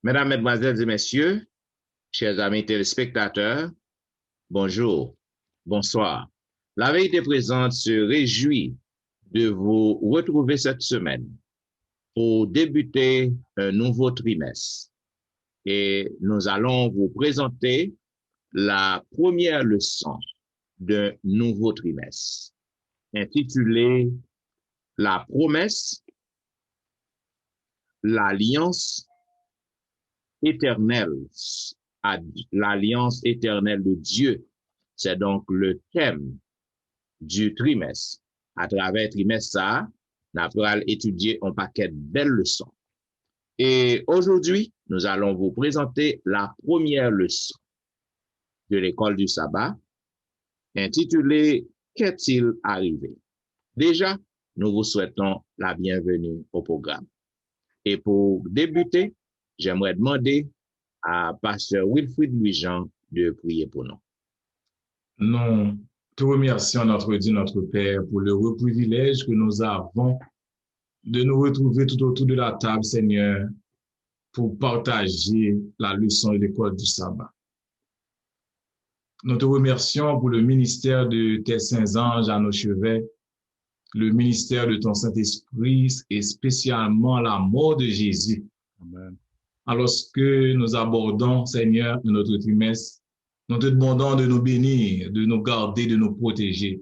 Mesdames, Mesdemoiselles et Messieurs, chers amis téléspectateurs, bonjour, bonsoir. La Vérité Présente se réjouit de vous retrouver cette semaine pour débuter un nouveau trimestre. Et nous allons vous présenter la première leçon d'un nouveau trimestre, intitulée La promesse, l'alliance éternelle, l'alliance éternelle de Dieu. C'est donc le thème du trimestre. À travers le trimestre, ça, nous allons étudier un paquet de belles leçons. Et aujourd'hui, nous allons vous présenter la première leçon de l'école du sabbat, intitulée Qu'est-il arrivé? Déjà, nous vous souhaitons la bienvenue au programme. Et pour débuter, j'aimerais demander à Pasteur Wilfrid Louis-Jean de prier pour nous. Nous te remercions, notre Dieu, notre Père, pour le heureux privilège que nous avons de nous retrouver tout autour de la table, Seigneur, pour partager la leçon de l'école du sabbat. Nous te remercions pour le ministère de tes saints anges à nos chevets, le ministère de ton Saint-Esprit et spécialement la mort de Jésus. Amen. Alors que nous abordons, Seigneur, notre trimestre, nous te demandons de nous bénir, de nous garder, de nous protéger.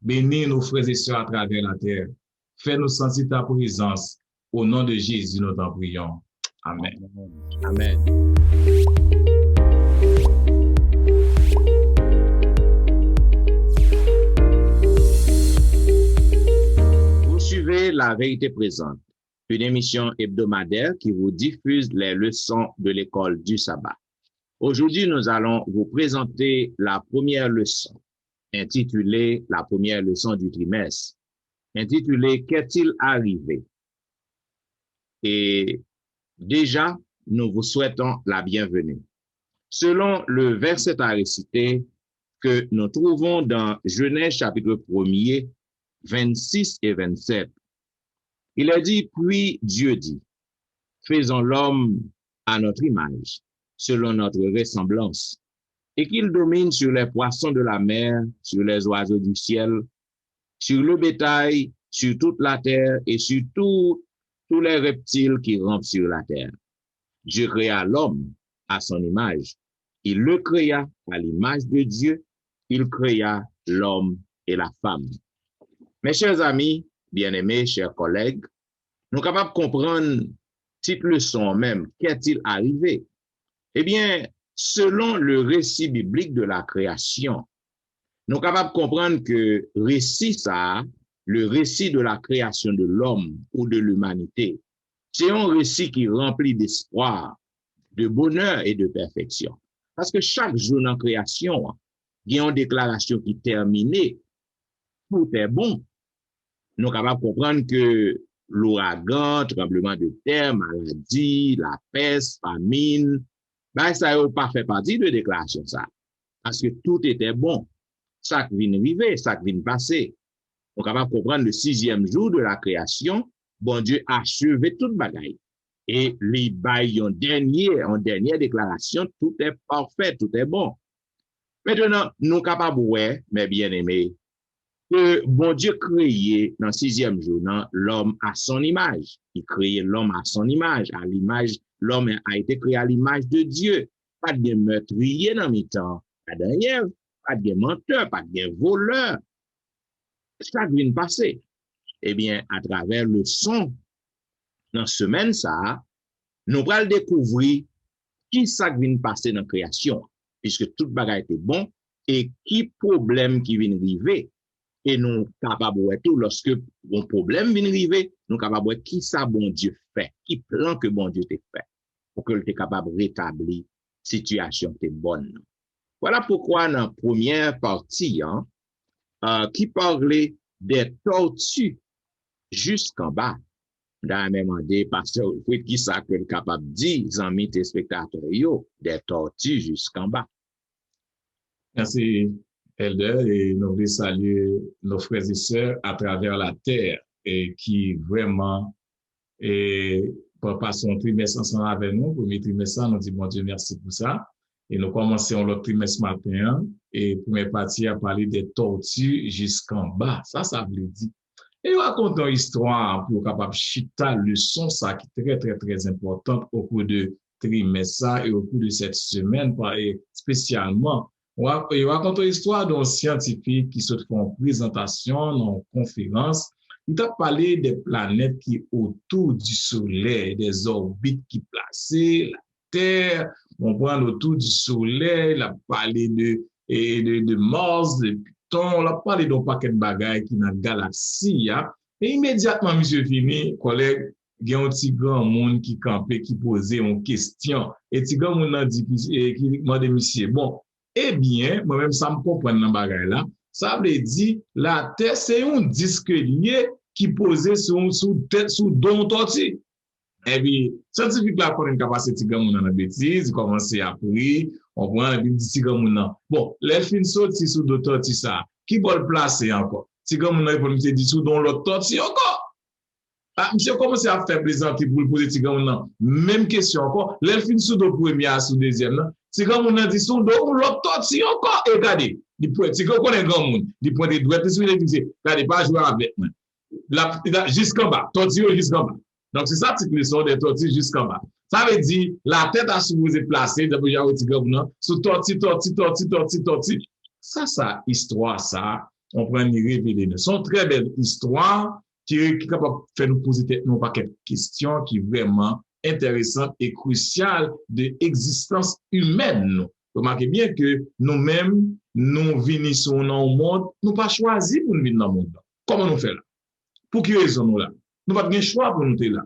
Bénis nos frères et sœurs à travers la terre. Fais-nous sentir ta présence. Au nom de Jésus, nous t'en prions. Amen. Amen. Vous suivez La Vérité Présente, une émission hebdomadaire qui vous diffuse les leçons de l'école du sabbat. Aujourd'hui, nous allons vous présenter la première leçon, intitulée la première leçon du trimestre, intitulée Qu'est-il arrivé? Et déjà, nous vous souhaitons la bienvenue. Selon le verset à réciter que nous trouvons dans Genèse chapitre 1er, 26 et 27, il est dit, puis Dieu dit, faisons l'homme à notre image, selon notre ressemblance, et qu'il domine sur les poissons de la mer, sur les oiseaux du ciel, sur le bétail, sur toute la terre et sur tous les reptiles qui rampent sur la terre. Dieu créa l'homme à son image. Il le créa à l'image de Dieu. Il créa l'homme et la femme. Mes chers amis, bien-aimés, chers collègues, nous sommes capables de comprendre cette leçon même. Qu'est-il arrivé? Eh bien, selon le récit biblique de la création, nous sommes capables de comprendre que le récit de la création de l'homme ou de l'humanité, c'est un récit qui remplit d'espoir, de bonheur et de perfection. Parce que chaque jour en création, il y a une déclaration qui termine, tout est bon. Nous sommes capables de comprendre que l'ouragan, tremblement de terre, maladie, la peste, famine, ben ça n'a pas fait partie de déclaration ça. Parce que tout était bon. Ça qui vient arriver, ça qui vient passer. On est capable de comprendre le 6e jour de la création, bon Dieu a achevé toute bagaille. Et les bails en dernière déclaration, tout est parfait, tout est bon. Maintenant, nous sommes capables, ouais, mais bien aimés, que bon Dieu créé dans le 6e jour l'homme à son image. Il créait l'homme à son image, à l'image, l'homme a été créé à l'image de Dieu. Pas de meurtrier dans le temps, pas de pas de menteur, pas de voleur. Ça vient de passer. Eh bien, à travers le son, dans la semaine, ça, nous allons découvrir qui ça vient de passer dans la création, puisque toute bagaille était bon, et qui problème qui vient arriver. Et nous capables de tout, lorsque un problème vient arriver, nous capables de qui ça bon Dieu fait, qui plan que bon Dieu te fait, pour que tu es capable de rétablir la situation qui est bonne. Voilà pourquoi dans la première partie, qui parlait des tortues jusqu'en bas, dans même demandé, pasteur, qui ça que le capable de dire, amis téléspectateurs, des tortues jusqu'en bas. Merci, Elder, et nous voulons saluer nos frères et sœurs à travers la terre et qui vraiment passer un trimestre ensemble avec nous. Premier trimestre, nous dit bon Dieu, merci pour ça. Et nous commençons l'autre trimestre matin. Et première partie a parlé des tortues jusqu'en bas. Ça veut dire. Et on raconte une histoire pour capable chita leçon, ça qui est très, très, très importante au cours de trimestre et au cours de cette semaine, et spécialement. On raconte une histoire d'un scientifique qui se fait en présentation, en conférence. Il a parlé des planètes qui autour du Soleil, des orbites qui placées, la Terre, on prend autour du Soleil, il a parlé de Mars, de Pluton, on a parlé d'un paquet de bagailles qui dans la galaxie, hein? Et immédiatement, monsieur fini, collègue, il y a un petit grand monde qui campait, qui posait une question. Et petit grand monde a dit, qui demande monsieur, bon, eh bien, moi-même, ça me comprend dans bagaille là. Ça veut dire, la Terre, c'est un disque lié qui posait sous don tortue. Et puis, scientifique là, pour une capacité de gamin dans la bêtise, il commence à apprendre, on prend un petit gamin. Bon, les fins sortent sous don tortue ça. Qui va le placer encore? Si gamin il faut me dire sous don l'autre tortue encore. Ah, monsieur commence à faire plaisanter pour le poser petit gamin. Même question encore. Les fins sous don premier, sous deuxième là. Si gamin dit sous don l'autre tortue encore. Et regardez. Si vous connaissez grand monde, il pointe des doigts, il dit, regardez, pas jouer avec moi. Jusqu'en bas, tortue jusqu'en bas. Donc, c'est ça, petite leçon des tortues jusqu'en bas. Ça veut dire, la tête a supposé placer, depuis qu'il y a un sous tortue. Ça, histoire, ça, on prend une révéler. C'est une très belle histoire qui est capable de faire nous poser nos paquets de questions qui est vraiment intéressante et cruciale de l'existence humaine. Remarquez bien que nous-mêmes, nous venissons dans le monde, nous pas choisi pour nous venir dans le monde. Comment nous faisons là? Pour quelle raison nous là? Nous n'avons pas de choix pour nous être là.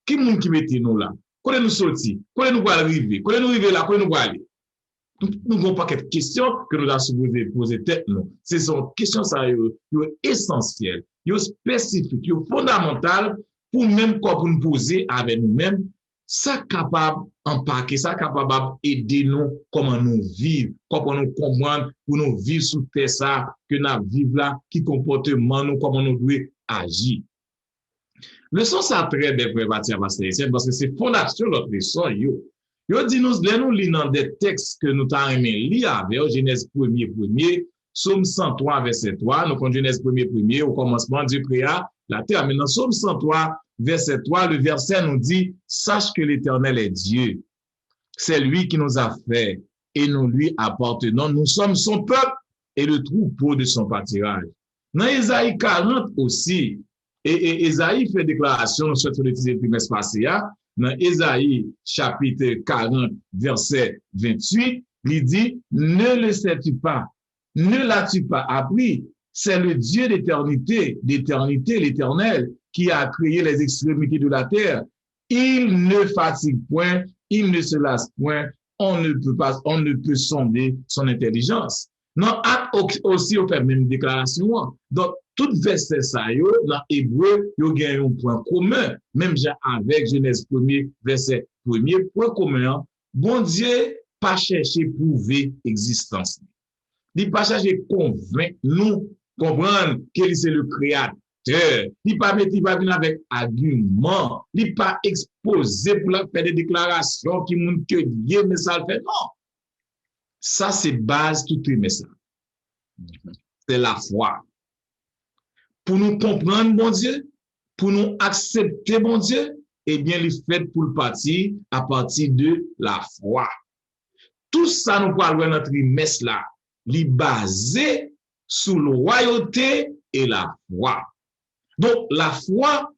Qui est-ce qui met nous là? Quand nous sortir? Quand nous arriver? Quand nous arriver là? Quand nous aller? Nous avons pas quelques questions que nous avons poser tête nous. Ce sont questions essentielles, spécifiques, fondamentales pour même quoi pour nous poser avec nous-mêmes. Ça capable d'empaquer, ça capable d'aider nous comment nous vivre, comment nous comprendre pour nous vivre sous terre ça que nous vivons là, qui comportement nous, comment nous devons agir. Leçon ça très bien pour partir parce que c'est fondation de notre leçon. Yo dit nous lisons dans des textes que nous avons lire avec Genèse 1er, Somme 103 verset 3, nous connaissons Genèse 1er au commencement Dieu créa la terre. Maintenant Somme 103 verset 3, le verset nous dit, sache que l'Éternel est Dieu. C'est lui qui nous a fait et nous lui appartenons. Nous sommes son peuple et le troupeau de son pâturage. Dans Ésaïe 40 aussi, et Ésaïe fait déclaration, nous souhaitons l'utiliser le trimestre passé, dans Ésaïe chapitre 40 verset 28, il dit, ne le sais-tu pas, ne l'as-tu pas appris, c'est le Dieu d'éternité, l'Éternel, qui a créé les extrémités de la terre. Il ne fatigue point, il ne se lasse point, on ne peut sonder son intelligence. Non, aussi, on fait même déclaration. Donc, tout verset ça, dans Hébreu, il y a un point commun, même avec Genèse 1er, verset 1er, point commun. Bon Dieu, pas chercher prouver existence. Il pas chercher convaincre nous, comprendre qu'il c'est le créateur. Il pas venir avec argument, il pas exposé pour faire des déclarations qui montrent que Dieu mais ça le fait. Non. Ça c'est base tout le message. C'est la foi. Pour nous comprendre bon Dieu, pour nous accepter bon Dieu, eh bien il fait pour le partir à partir de la foi. Tout ça nous parle dans notre trimestre là, il basé sur la royauté et la foi. Donc, la foi,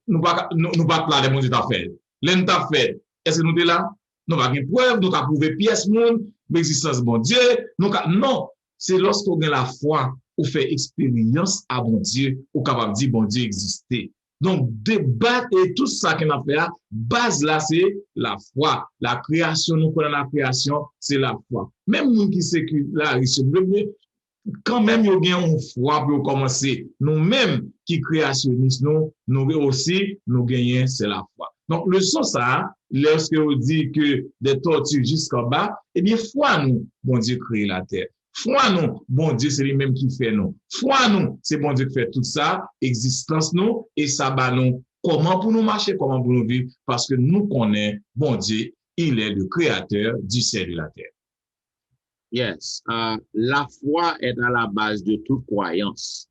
nous pas parler de mon Dieu t'a fait. L'un t'a fait. Est-ce que nous sommes là? Nous n'avons pas de preuve, nous avons prouvé pièce monde, l'existence de mon Dieu. Non, c'est lorsqu'on a la foi, on fait expérience à mon Dieu, on est capable de dire bon Dieu existait. Donc, débattre et tout ça qu'on a fait, base là, c'est la foi. La création, nous connaissons la création, c'est la foi. Même nous qui sécularisent, quand même, il y a une foi pour commencer. Nous-mêmes qui créationnistes, nous aussi, nous gagnons, c'est la foi. Donc, le sens ça, lorsque on dit que des tortues jusqu'en bas, eh bien, foi nous, bon Dieu crée la terre. Foi nous, bon Dieu, c'est lui-même qui fait nous. Foi nous, c'est bon Dieu qui fait tout ça, existence nous, et ça bat nous comment pour nous marcher, comment pour nous vivre, parce que nous connaissons, bon Dieu, il est le créateur du ciel et de la terre. Yes. La foi est à la base de toute croyance.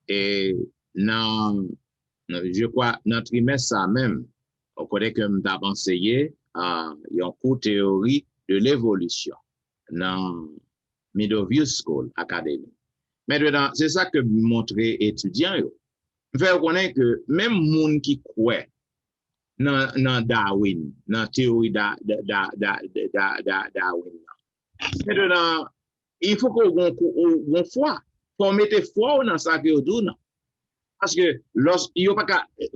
Et je crois, dans le trimestre ça même, on connaît que nous avons enseigné un cours théorie de l'évolution dans Meadowview School Academy. Maintenant, c'est ça que montrer étudiants. Je fais reconnaître que même gens qui croient dans Darwin, dans la théorie Darwin, maintenant, il faut qu'on ait foi. Il faut mettre foi dans ça que vous dites. Parce que lorsqu'il n'y a pas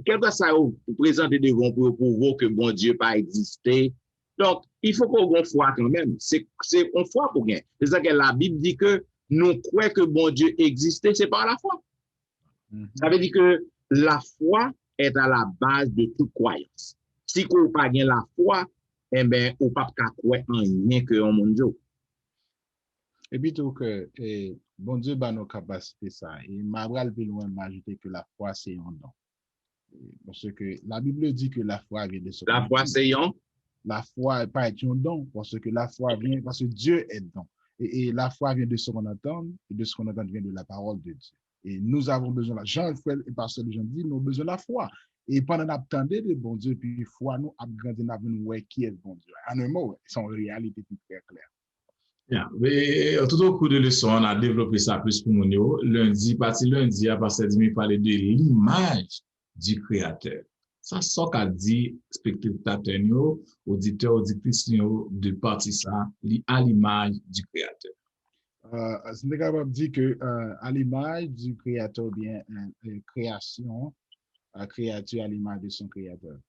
quelque chose à vous présenter devant pour prouver que bon Dieu pas existé. Donc, il faut qu'on ait foi quand même. C'est une foi pour gagner. C'est ça que la Bible dit que nous croyons que bon Dieu existait, c'est par la foi. Ça veut dire que la foi est à la base de toute croyance. Si vous n'avez pas la foi, eh bien, vous ne pouvez pas croire en rien que en mon Dieu. Et puis, tout que, bon Dieu, bah, nos capacités, ça. Et Mabral, plus loin, m'a ajouté que la foi, c'est un don. Parce que la Bible dit que la foi vient de ce La foi, c'est un. La foi n'est pas un don, parce que la foi vient, parce que Dieu est don. Et la foi vient de ce qu'on entend, et de ce qu'on entend vient de la parole de Dieu. Et nous avons besoin de la Jean, frère et pasteur Jean dit, nous avons besoin de la foi. Et pendant l'attendait de bon Dieu, puis foi, nous avons grandi dans le qui est le bon Dieu. En un mot, c'est une réalité qui est très claire. Yeah. Mais, tout au cours de leçon, on a développé ça plus pour nous. Lundi, parti lundi, à partir de parler de l'image du Créateur. Ça, c'est ce qu'a dit spectateur, auditeur, auditrice, de partir ça, à l'image du Créateur. C'est capable de dire que à l'image du Créateur, bien, création, créature à l'image de son Créateur.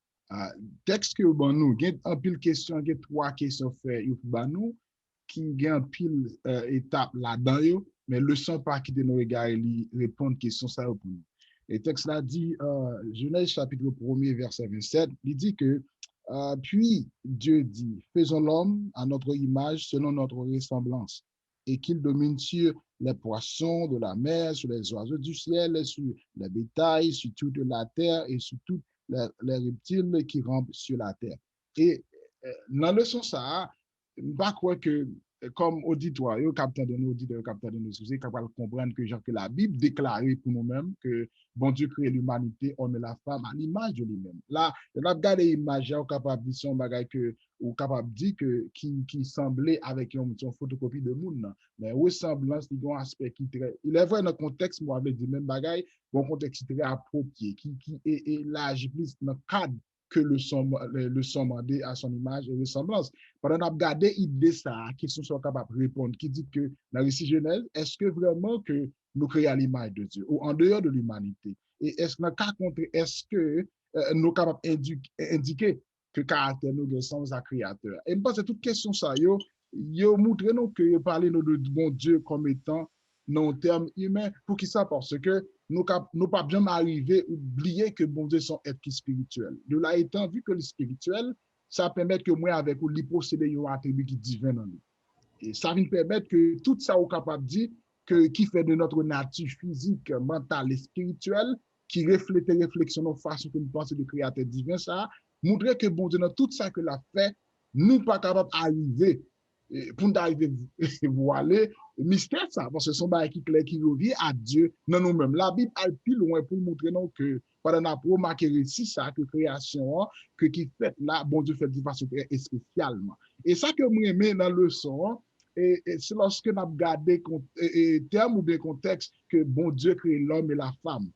Texte que bon nous, il y a un pile question, il y a 3 questions fait, nous, qui gagne pile étape là-dedans, mais le sang pas quitter nos regards et répondre question ça pour nous. Et texte là dit, Genèse chapitre 1er, verset 27, il dit que, puis Dieu dit, faisons l'homme à notre image selon notre ressemblance, et qu'il domine sur les poissons de la mer, sur les oiseaux du ciel, sur les bétails, sur toute la terre et sur tous les reptiles qui rampent sur la terre. Et dans le sens ça, pas quoi que comme auditoire, capteur de nos auditeurs, capteur de nos soucis, capable de comprendre que la Bible déclare pour nous-mêmes que bon Dieu crée l'humanité, homme et la femme, à l'image de lui-même. Là, on a regardé l'image, on est capable de dire son bagage que, ou capable de dire que qui semblait avec une photocopie de monde, mais ressemblance, il y a un aspect qui très, il est vrai dans le contexte, moi, avec du même bagage, bon contexte très approprié, qui est large, plus dans le cadre que le son mandé à son image et ressemblance. Pendant qu'on a regardé l'idée ça, question soit capable de répondre, qui dit que dans le récit Genèse, est-ce que vraiment que nous créons à l'image de Dieu ou en dehors de l'humanité? Et est-ce que dans le cas contraire, est-ce que nous sommes capables d'indiquer que le caractère nous sommes à créateur? Et je pense que toute question ça, yo montre nous que yo parler de bon Dieu comme étant non terme humain. Pour qui ça? Parce que nous ne pas bien arriver à oublier que bon Dieu sont êtres spirituels. De là étant, vu que le spirituel, ça permet que moi, avec vous, lui posséder un attribut qui divin dans nous. Et ça vient permettre que tout ça, est capable de dire que qui fait de notre nature physique, mentale et spirituelle, qui reflète les réflexions de façon que nous pensons de créateur divin, ça, montrer que bon Dieu, dans tout ça que l'a fait, nous ne pas capables d'arriver pour nous arriver voiler mystère ça parce que son bail qui clair qui revient à Dieu non nous-mêmes la Bible a plus loin pour montrer nous que pendant la pour marquer récit ça que création que qui fait là bon Dieu fait de façon spécialement et ça que moi aimé dans le leçon et c'est lorsque nous avons gardé terme ou bien contexte que bon Dieu crée l'homme et la femme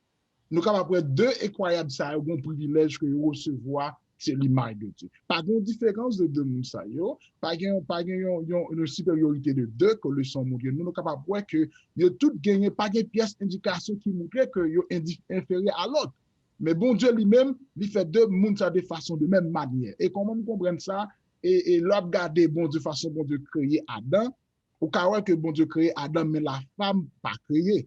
nous sommes après deux incroyables ça un bon privilège que recevoir c'est l'image de Dieu. Pas de différence de deux mondes ça yo, pas une supériorité de deux que le son mondial. Nous sommes capables de voir que yo tout gagné pas de pièce indication qui montre que yo inférieur à l'autre. Mais bon Dieu lui-même, il fait deux mondes ça de façon de même manière. Et comment nous comprenons ça et l'autre garder bon Dieu façon bon Dieu créer Adam, ou carrément que bon Dieu créé Adam mais la femme pas créée.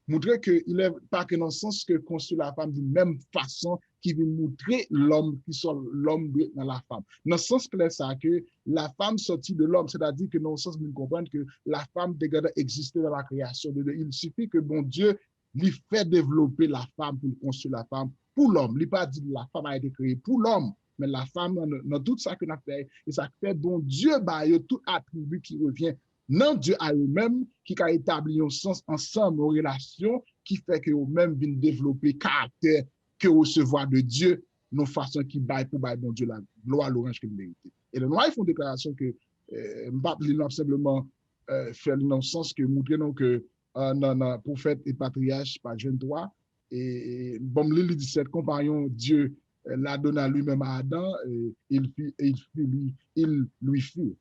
Montrer qu'il n'est pas que dans le sens que construit la femme de même façon qui veut montrer l'homme qui sont l'homme dans la femme. Dans le sens clair, ça que la femme sortie de l'homme, c'est-à-dire que dans le sens nous comprenons que la femme déjà exister dans la création de Dieu. Il suffit que bon Dieu lui fait développer la femme pour construire la femme pour l'homme. Il n'a pas dit la femme a été créée pour l'homme, mais la femme, dans tout ça qu'on a fait, et ça fait bon Dieu, bah, il y a tout attribut qui revient dans Dieu à eux-mêmes, qui a établi un sens ensemble, une relation, qui fait que eux-mêmes viennent développer caractère que recevoir de Dieu, nos façons qui baillent pour bailler bon Dieu la gloire, l'orange qui mérite. Et les Noirs font une déclaration que Mbap simplement fait dans le sens que montrer que prophète et patriarche par jeune droit et bon le 17 compagnon Dieu l'a donné à lui-même à Adam il lui fit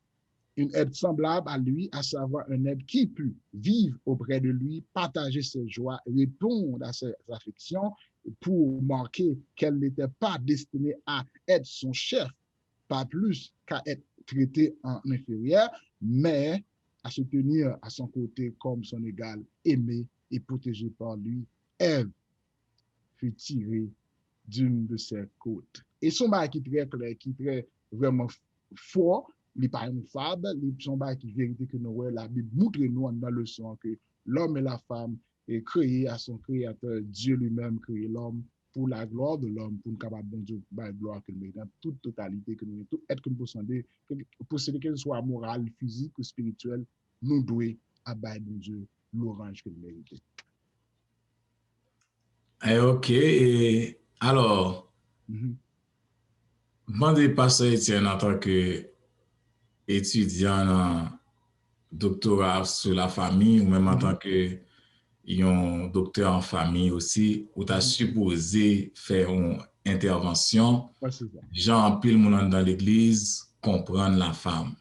une aide semblable à lui, à savoir un aide qui put vivre auprès de lui, partager ses joies, répondre à ses affections pour marquer qu'elle n'était pas destinée à être son chef, pas plus qu'à être traitée en inférieur, mais à se tenir à son côté comme son égal, aimé et protégé par lui. Ève fut tirée d'une de ses côtes. Et son bail qui est très clair, qui est très vraiment fort, il n'est pas une fable, son bail qui est vérité que nous voyons la Bible montre nous dans le leçon que l'homme et la femme est créés à son créateur, Dieu lui-même créé l'homme pour la gloire de l'homme, pour nous capable de Dieu, la gloire que nous mérite, dans toute totalité que nous tout être que nous posséder, que ce soit moral, physique ou spirituel, nous devons abattre de Dieu l'orange que nous méritons. Ok, et alors, demandez pasteur Etienne en tant que étudiant en doctorat sur la famille ou même en tant que un docteur en famille aussi, où tu as supposé faire une intervention, gens pile monde dans l'église comprendre la femme.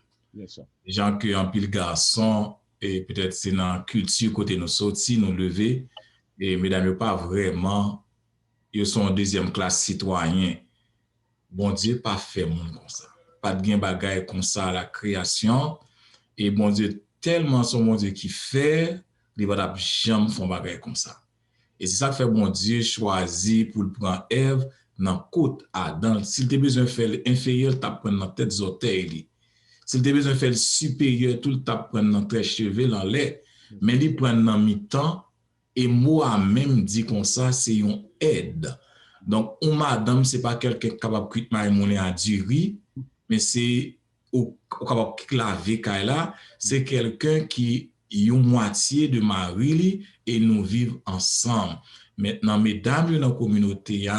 Gens que en pile garçon et peut-être c'est dans la culture côté nous sorti, nous lever et mesdames pas vraiment ils sont en deuxième classe citoyen. Bon Dieu pas fait monde comme ça. Pas de gain bagaille comme ça à la création et bon Dieu tellement son bon Dieu qui fait il va jamais faire bagaille comme ça. Et c'est ça que fait bon Dieu choisi pour prendre Ève dans côte Adam. S'il te besoin de faire inférieur, t'as prendre dans tête orteils. S'il te besoin de faire supérieur, tout t'as prendre dans tes cheveux dans lait. Mais il prend dans mi-temps et moi-même dit comme ça c'est une aide. Donc on madame c'est pas quelqu'un capable de maïmoner à duri, mais c'est au capable claver là, c'est quelqu'un qui une moitié de mari et nous vivons ensemble. Maintenant, mesdames, dans la communauté,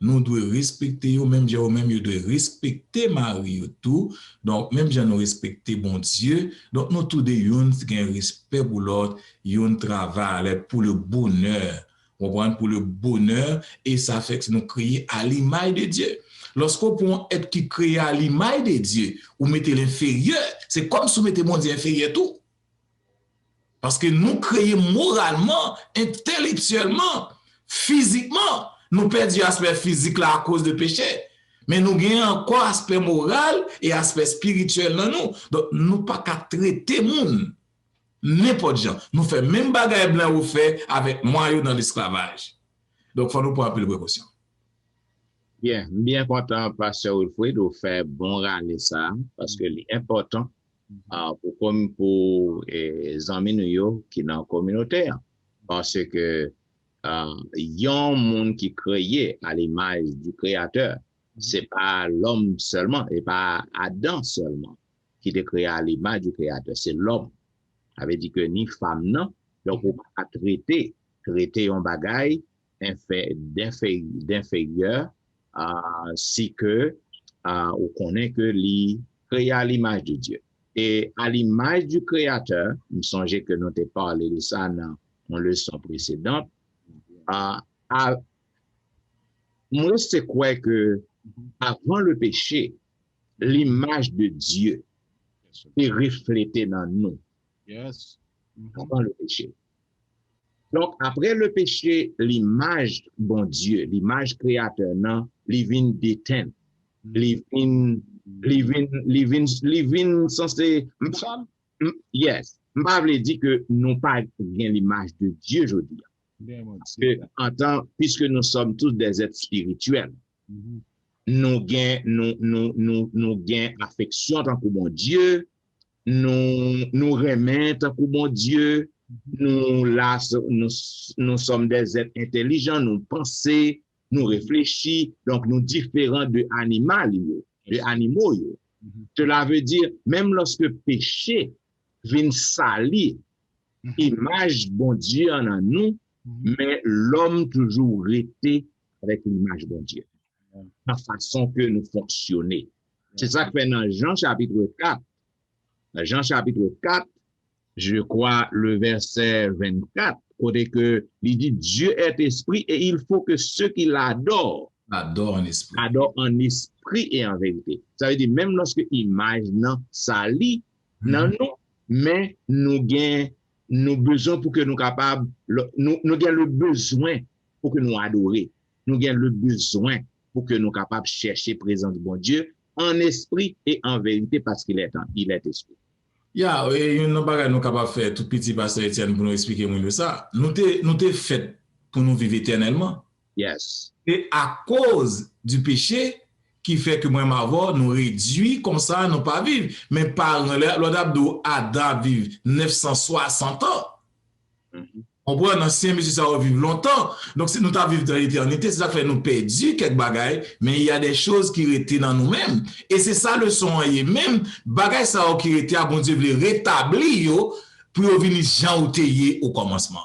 nous devons respecter, même nous devons respecter Marie tout. Donc, même nous respecter bon Dieu. Donc, nous tous des un respect pour l'autre, un travail pour le bonheur. Pour le bonheur, et ça fait que nous créons à l'image de Dieu. Lorsqu'on prend être qui crée à l'image de Dieu, ou mettez l'inférieur, c'est comme si vous mettez mon Dieu inférieur tout. Parce que nous créons moralement, intellectuellement, physiquement. Nous perdons l'aspect physique là à cause de péché. Mais nous gagnons encore aspect moral et aspect spirituel dans nous. Donc, nous pas qu'à traiter monde. N'importe gens. Nous faisons même bagaille blanc ou fait avec moi dans l'esclavage. Donc, il faut nous prendre un peu de précaution. Bien content, Pasteur Wilfrid, de faire bon râler ça, parce que l'important, pour les amis qui sont dans la communauté, parce que il y a un monde qui créé à l'image du Créateur. C'est pas l'homme seulement, et pas Adam seulement, qui est créé à l'image du Créateur, c'est l'homme. Ça veut dire que ni femme, non, donc on va traiter un bagaille d'inférieur, si que on connaît que lui créé à l'image de Dieu. Et à l'image du Créateur, il me semblait que nous t'ai parlé de ça dans une leçon précédente. Moi, c'est quoi que avant le péché, l'image de Dieu est reflétée dans nous. Avant le péché. Donc, après le péché, l'image, bon Dieu, l'image créateur, non, living déteint, living censé, yes, m'avait dit que nous pas bien l'image de Dieu aujourd'hui. Parce que, puisque nous sommes tous des êtres spirituels, nous gain affection tant que bon Dieu, nous remettre tant que bon Dieu, nous sommes des êtres intelligents, nous pensons, nous réfléchissons, donc nous différents de animaux. Cela veut dire, même lorsque péché vient salir, image bon Dieu en nous, mais l'homme toujours été avec l'image bon Dieu. La façon que nous fonctionnons. C'est ça que fait dans Jean chapitre 4. Dans Jean chapitre 4, je crois le verset 24, côté que il dit Dieu est esprit et il faut que ceux qui l'adorent adorent en esprit et en vérité. Ça veut dire même lorsque image non sali non nous, mais nous gagnons nous besoin pour que nous capables nous gagnons le besoin pour que nous adorer. Nous gagnons le besoin pour que nous capables chercher présence de bon Dieu en esprit et en vérité parce qu'il est esprit. Ya, yon bagay nous capable faire tout petit pasteur Etienne pour nous expliquer moins ça. Nous t'es fait pour nous vivre éternellement. Yes. Et à cause du péché qui fait que moi m'avoir nous réduit comme ça nous pas vivre. Mais par l'Adam Adam vive 960 ans. On voit dans ancien monsieur ça va vivre longtemps. Donc si nous t'a vivre dans l'éternité, c'est ça qui fait nous perdu quelques bagailles, mais il y a des choses qui étaient dans nous-mêmes. Et c'est ça le son même bagaille ça qui était à bon Dieu veut rétablir pour venir Jean au commencement.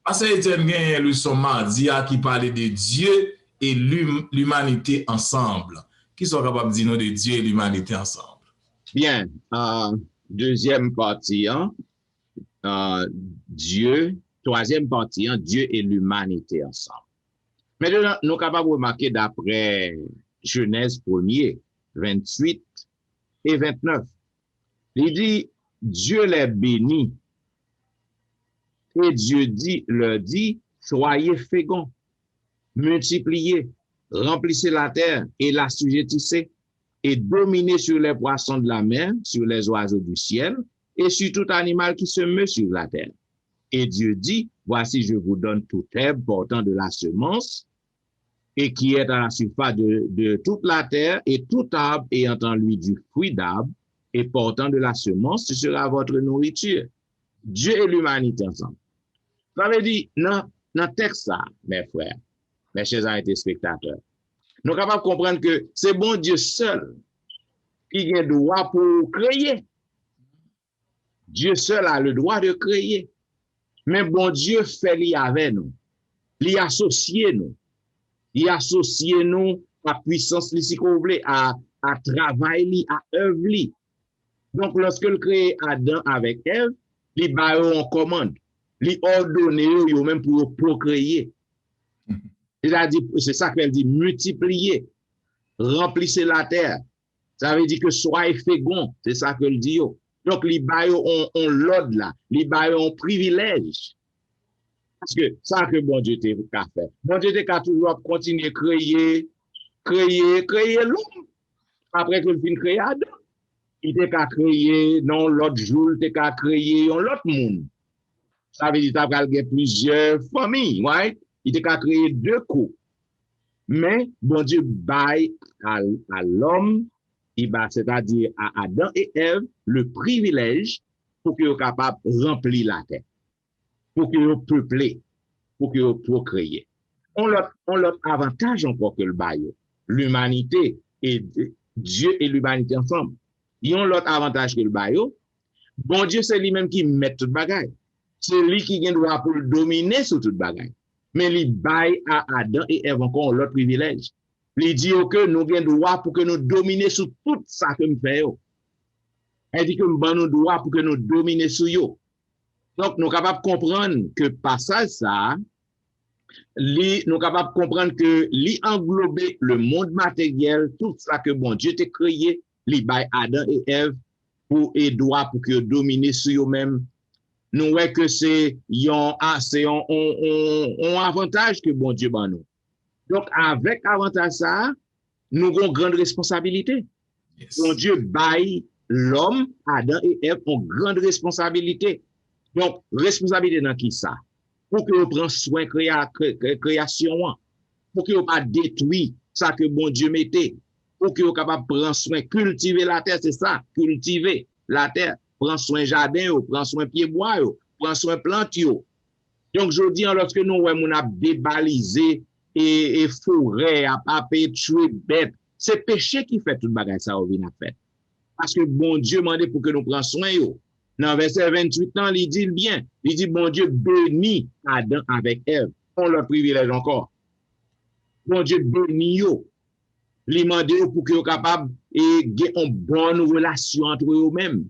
Parce que Etienne gagne le son mardi qui parlait de Dieu et l'humanité ensemble. Qui sont capables de dire de Dieu et l'humanité ensemble? Bien, deuxième partie, Dieu, troisième partie, Dieu et l'humanité ensemble. Maintenant, nous sommes capables de remarquer d'après Genèse 1er, 28 et 29. Il dit, Dieu les bénit. Et Dieu leur dit, soyez féconds, multipliez, remplissez la terre et l'assujettissez, et dominez sur les poissons de la mer, sur les oiseaux du ciel, et sur tout animal qui se meut sur la terre. Et Dieu dit, voici je vous donne toute herbe portant de la semence, et qui est à la surface de toute la terre, et tout arbre ayant en lui du fruit d'arbre, et portant de la semence, ce sera votre nourriture. Dieu et l'humanité ensemble. Ça veut dire, dans le texte ça, mes frères, mes chers téléspectateurs, nous sommes capables de comprendre que c'est bon Dieu seul qui a le droit pour créer. Dieu seul a le droit de créer. Mais bon Dieu fait l'y avec nous. L'y associer nous. Il associe nous à puissance, à travail, à œuvre. Donc, lorsque le crée Adam avec Ève, il bat en commande. Il ordonne eux même pour procréer. C'est ça qu'elle dit, multiplier, remplissez la terre. Ça veut dire que soyez féconds. C'est ça qu'elle dit. Donc, les bails ont l'ordre là, les bails ont privilège. Parce que ça que bon Dieu t'a fait. Bon Dieu t'a toujours continué à créer l'homme. Après que le fin créé Adam, il t'a créé, non, l'autre jour, il t'a créé l'autre monde. Ça veut dire qu'il y a plusieurs familles, right? Il t'a créé deux coups. Mais bon Dieu baille à l'homme, c'est-à-dire à Adam et Ève, le privilège pour qu'ils soient capables de remplir la terre, pour qu'ils soient peuplés, pour qu'ils soient procréés. On l'autre avantage encore que le bail, l'humanité et Dieu et l'humanité ensemble. Ils ont l'autre avantage que le bail. Bon Dieu, c'est lui-même qui met tout bagaille. C'est lui qui a le droit pour dominer sur tout bagaille. Mais il baille à Adam et Ève encore l'autre privilège. Il dit que nous avons le droit pour que nous dominions sur tout ça que nous faisons. Il dit que nous avons le droit pour que nous dominions sur eux. Donc, nous sommes capables de comprendre que passage ça, nous sommes capables de comprendre que englober le monde matériel, tout ça que bon Dieu t'a créé, il baille Adam et Ève pour et droit pour que dominer sur eux-mêmes. Nous voyons que c'est un avantage que bon Dieu ban nous. Donc, avec avantage ça, nous avons une grande responsabilité. Yes. Bon Dieu baille l'homme, Adam et Ève ont grande responsabilité. Donc, responsabilité dans qui ça? Pour que vous preniez soin de création, pour que vous ne pas détruire ça que bon Dieu mettait, pour que vous capable de prendre soin, cultiver la terre, c'est ça, cultiver la terre, prendre soin jardin, prendre soin pied bois, prendre soin plante. Donc, je dis, lorsque nous avons débalisé et forêt, à tuer bête. C'est péché qui fait tout bagage ça, ou vient fait. Parce que bon Dieu m'a dit pour que nous prenions soin. Dans verset 28 ans, il dit bien. Il dit, bon Dieu bénit Adam avec Ève. On leur privilège encore. Bon Dieu bénit yo. Il m'a dit pour que vous capable et une bonne relation entre eux-mêmes.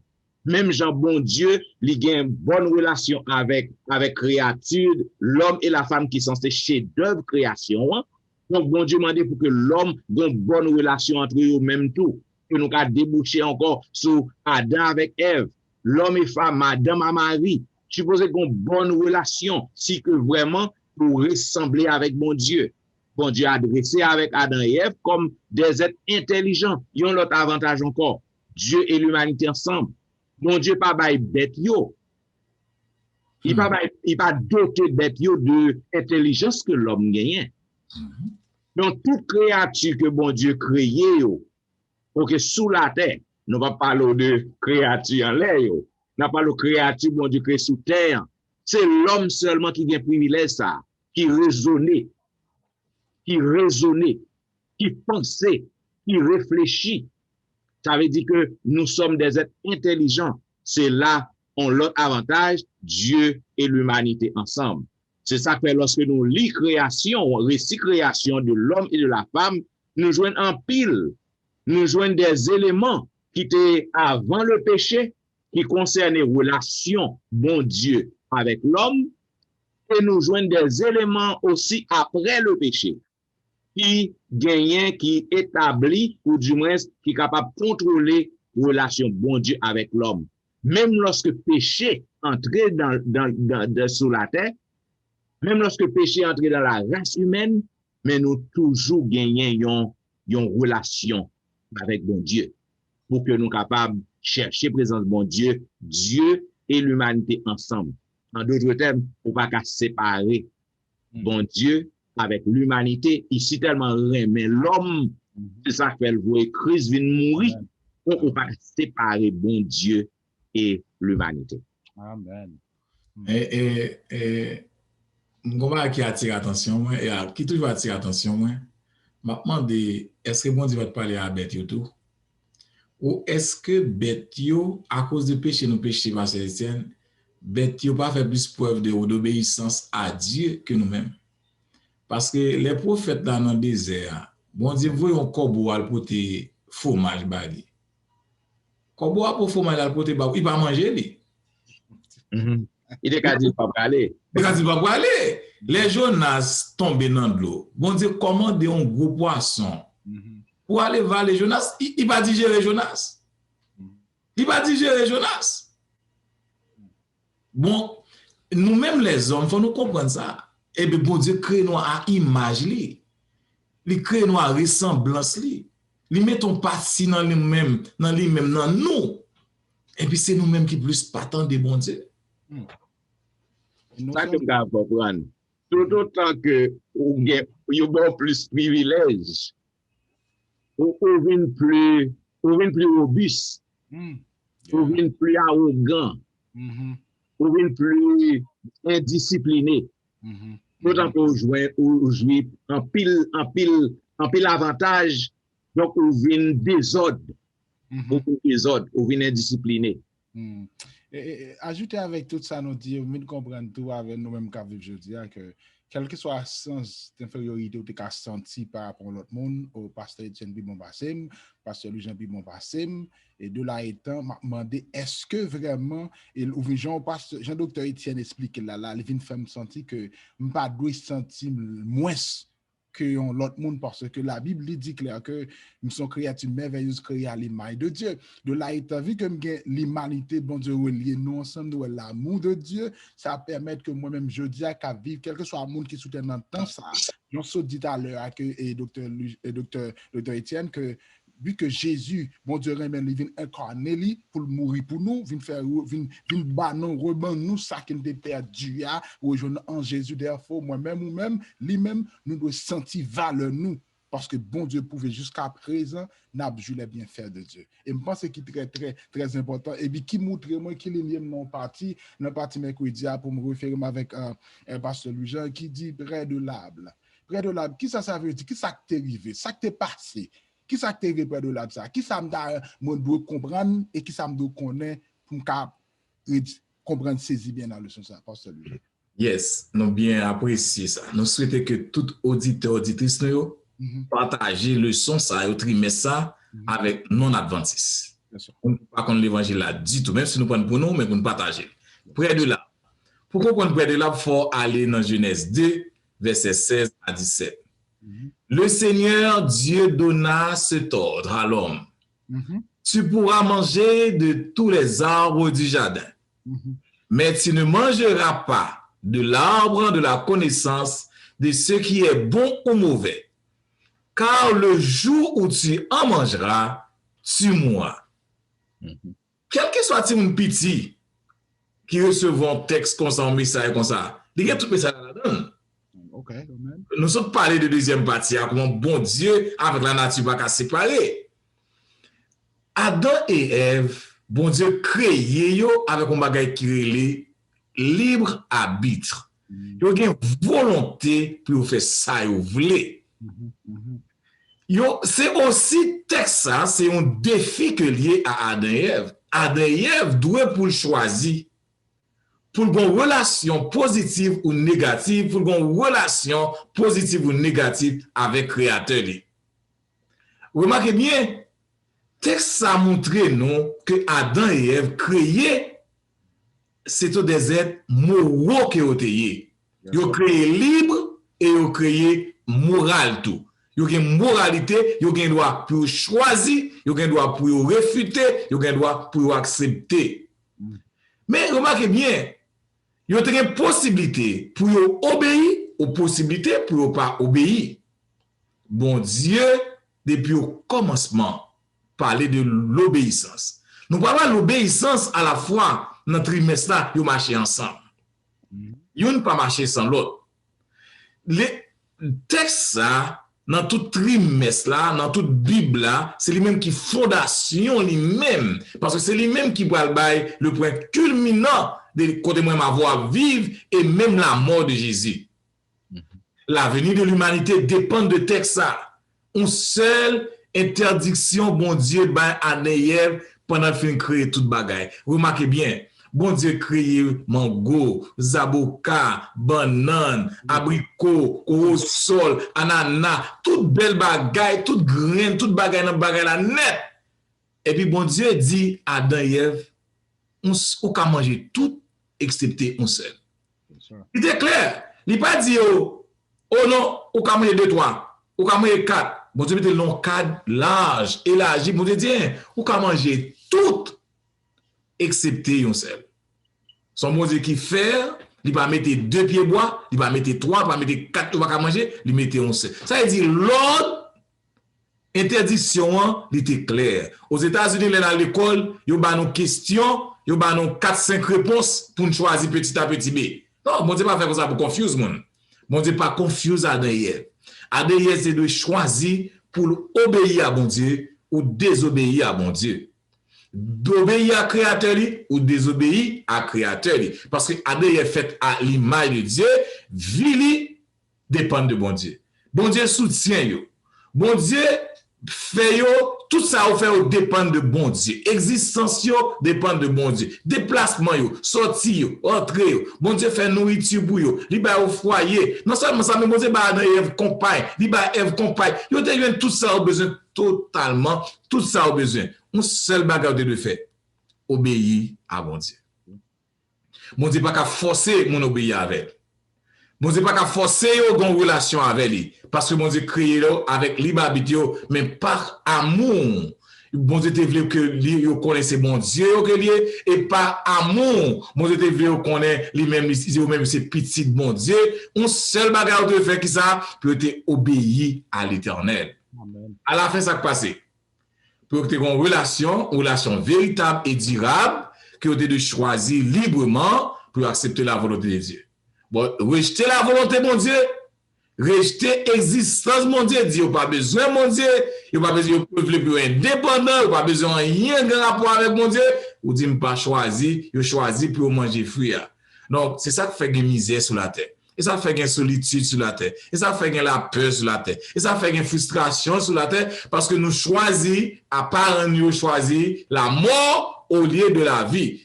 Même Jean bon Dieu, il a une bonne relation avec créature, l'homme et la femme qui sont ces chefs-d'œuvre création. Donc bon Dieu m'a dit pour que l'homme ait une bonne relation entre eux-mêmes tout. Que nous avons débouché encore sur Adam avec Ève, l'homme et femme, madame à Marie. Je suppose qu'on bonne relation, si que vraiment pour ressembler avec mon Dieu. Bon Dieu a adressé avec Adam et Ève comme des êtres intelligents. Ils ont l'autre avantage encore. Dieu et l'humanité ensemble. Mon Dieu pas bail bête yo. Il pas doté bête yo de intelligence que l'homme gagne. Donc toute créature que bon Dieu créé yo, ok, sous la terre, nous va parler de créature en l'air, nous va parler de créature bon Dieu créé sous terre. C'est l'homme seulement qui a un privilège ça, qui raisonne, qui pense, qui réfléchit. Ça veut dire que nous sommes des êtres intelligents. C'est là, on l'autre avantage, Dieu et l'humanité ensemble. C'est ça que lorsque nous lisons création, récit création de l'homme et de la femme, nous joignons en pile. Nous joignons des éléments qui étaient avant le péché, qui concernaient relation bon Dieu avec l'homme, et nous joignons des éléments aussi après le péché, qui gagnent, qui établit, ou du moins qui est capable de contrôler relation bon Dieu avec l'homme. Même lorsque péché entrait sur la terre, même lorsque péché entrait dans la race humaine, mais nous toujours gagnons une relation avec bon Dieu, pour que nous soyons capables de chercher présence de bon Dieu, Dieu et l'humanité ensemble. En d'autres termes, on ne peut pas séparer bon Dieu avec l'humanité. Ici, tellement mais l'homme, c'est ça que le voit, Christ vient mourir, on ne peut pas séparer bon Dieu et l'humanité. Amen. Je qui attire l'attention, et qui toujours attire l'attention, maintenant, est-ce que bon Dieu va te parler à bête tout? Ou est-ce que bête à cause de péché, nous péchons, Pasteur Etienne, bête pas fait plus preuve d'obéissance à Dieu que nous-mêmes? Parce que les prophètes dans le désert, bon Dieu, voyons corbeau à porter fromage, bali. Corbeau à pour fromage à porter, il va manger, lui. Il est qu'à dire pas aller. Il a dit pas pour aller. Les Jonas tombent dans l'eau. Bon Dieu, commande un gros poisson. Pour aller vers les Jonas, il va digérer Jonas. Il va digérer Jonas. Bon, nous-mêmes les hommes, il faut nous comprendre ça. Et bien, bon Dieu crée nous à image li. Il crée nous à ressemblance li. Il met ton parti dans lui-même, dans nous. Et puis c'est nous-mêmes qui plus patents de bon Dieu. Ça que je comprendre. Tout autant que vous avez plus de privilèges, vous devenez plus robuste, vous devenez plus arrogant, vous devenez plus indiscipliné. D'autant que vous jouez en pile avantage, donc vous devenez désordre, vous devenez indiscipliné. Et ajouter avec tout ça, nous dire, nous comprenons tout avec nous-mêmes qu'à vivre aujourd'hui, que quel que soit le sens d'infériorité que tu as senti par rapport à l'autre monde, au pasteur Etienne Bibon Bassem, pasteur Jean Bibon Bassem, et de là étant, m'a demandé, est-ce que vraiment, Jean-Docteur Etienne explique là, il vient de faire me sentir que je ne pas sentir moins que l'autre monde, parce que la Bible dit clair que nous sommes créatures merveilleuses créées à l'image de Dieu. De là étant, vu que l'humanité, bon Dieu, relié nous ensemble, nous l'amour de Dieu, ça permet que moi-même, je dis à vivre, quel que soit le monde qui soutient dans le temps, ça. On se dit à l'heure, et docteur Etienne, que vu que Jésus, bon Dieu, il vient incarner pour mourir pour nous, vient faire, vient reban nous, ça qui nous perdu, rejoindre en Jésus, therefore, moi-même ou même, lui-même, nous devons sentir valeur nous, parce que bon Dieu pouvait jusqu'à présent, n'a pas les bienfaits de Dieu. Et je pense que c'est très, très, très important. Et puis, qui montre moi, qui est dans parti mercredi, pour me référer avec un pasteur Louis-Jean, qui dit près de l'arbre. près de l'arbre, qui ça veut dire? Qui ça t'est arrivé? Ça t'est passé? Qui ça t'est arrivé près de l'arbre ça? Qui ça me doit comprendre et qui ça me doit connaître pour me comprendre, saisir bien la leçon ça? Pasteur Louis. Yes, nous bien apprécié ça. Nous souhaitons que tout auditeur, auditrice, nous partager le son ça, au trimestre ça avec non-adventistes. On ne peut pas connaître l'évangile là du tout, même si nous prenons pour nous, mais pour nous partager. Près de là. Pour comprendre près de là, il faut aller dans Genèse 2, versets 16 à 17. Le Seigneur Dieu donna cet ordre à l'homme. Tu pourras manger de tous les arbres du jardin, mais tu ne mangeras pas de l'arbre de la connaissance de ce qui est bon ou mauvais. Car le jour où tu en mangeras, tu mourras. Quel que soit mon petit qui recevra un texte comme ça, un message comme ça, il y a tout le message là-dedans. Nous sommes parlé de deuxième partie, comment bon Dieu, avec la nature, va pas séparer. Adam et Ève, bon Dieu, créé yo avec un bagage qui est libre arbitre. Ils ont une volonté pour faire ça, ils voulaient. C'est aussi texte ça, c'est un défi que lié à Adam et Ève. Adam et Ève doivent pour choisir pour une relation positive ou négative, pour une relation positive ou négative avec le Créateur. Remarquez bien, texte ça montre nous que Adam et Ève créés, c'est des êtres moraux qui ont été. Ils ont créé libre et ils ont créé moral tout. Ils ont une moralité, ils ont un droit pour choisir, ils ont un droit pour refuter, ils ont un droit pour accepter. Mais remarquez bien, il y a une possibilité pour obéir ou possibilité pour ne pas obéir. Bon Dieu, depuis le commencement, parlait de l'obéissance. Nous parlons de l'obéissance à la fois dans le trimestre là, ils marchent ensemble. Ils ne pas marcher sans l'autre. Les textes là, dans tout trimestre là, dans toute Bible là, c'est lui-même qui fondation lui-même. Parce que c'est lui-même qui va le point culminant de côté moi ma voix vive et même la mort de Jésus. L'avenir de l'humanité dépend de texte ça. Une seule interdiction, bon Dieu, à Ève pendant qu'il crée toute bagaille. Remarquez bien, bon Dieu créé mango, zaboka, banane, abricot, sol, ananas, toute belle bagaille, toute graine, toute bagaille dans bagaille la net. Et puis bon Dieu dit à Adam et Ève, on peut manger tout excepté un seul. Il est clair. Il n'a pas dit, oh non, on peut manger 2, 3, on peut manger 4. Bon Dieu met long cadre large, élargi. Bon Dieu dit, on peut manger tout excepté un seul. Son bon Dieu qui fait, il va mettre 2 pieds bois, il va mettre 3, il va mettre 4, il va manger, il met un seul. Ça veut dire, l'autre interdiction, il était clair. Aux États-Unis, dans l'école, il y a une question, il y a 4-5 réponses pour nous choisir petit à petit. Non, bon Dieu pas faire ça pour confuse mon. Bon Dieu pas confuse Adam et Ève. Adam et Ève c'est de choisir pour obéir à bon Dieu ou désobéir à bon Dieu. D'obéir à Créateur ou désobéir à Créateur. Parce que Adam et Ève fait à l'image de Dieu, vie dépend de bon Dieu. Bon Dieu soutient yo. Bon Dieu fait yo, tout ça au fait dépend de bon Dieu. Existence yo dépend de bon Dieu. Déplacement yo, sortie yo, entrée yo. Bon Dieu fait nourriture pour yo. Li ba au foyer. Non seulement ça, mais bon Dieu ba Ève compagne, li ba Ève compagne. Yo te tout ça au besoin totalement, tout ça au besoin. Un seul bagage de faire, obéir à bon Dieu. Bon Dieu pas qu'à forcer mon obéir avec. Bon Dieu pas qu'à forcer une relation avec lui. Parce que bon Dieu crée avec libre arbitre, mais par amour. Bon Dieu te voulait que lui connaisse bon Dieu que lui et par amour. Bon Dieu te voulait connaître lui-même c'est petit bon Dieu. Un seul bagage de faire qui ça pour te obéir à l'Éternel. À la fin ça passe. Pour que tu aies une relation véritable et durable que tu aies de choisir librement pour accepter la volonté de Dieu. Bon, rejeter la volonté, mon Dieu, rejeter l'existence, mon Dieu, dit, il n'y a pas besoin, mon Dieu, il n'y a pas besoin de plus indépendant, il n'y a pas besoin de rien de rapport avec mon Dieu, ou dit, pas choisir, il choisit pour manger fruit. Donc, c'est ça qui fait une misère sur la terre. et ça fait une solitude sur la terre, et ça fait la peur sur la terre, et ça fait une frustration sur la terre, parce que nous choisissons, à part nous choisir la mort au lieu de la vie.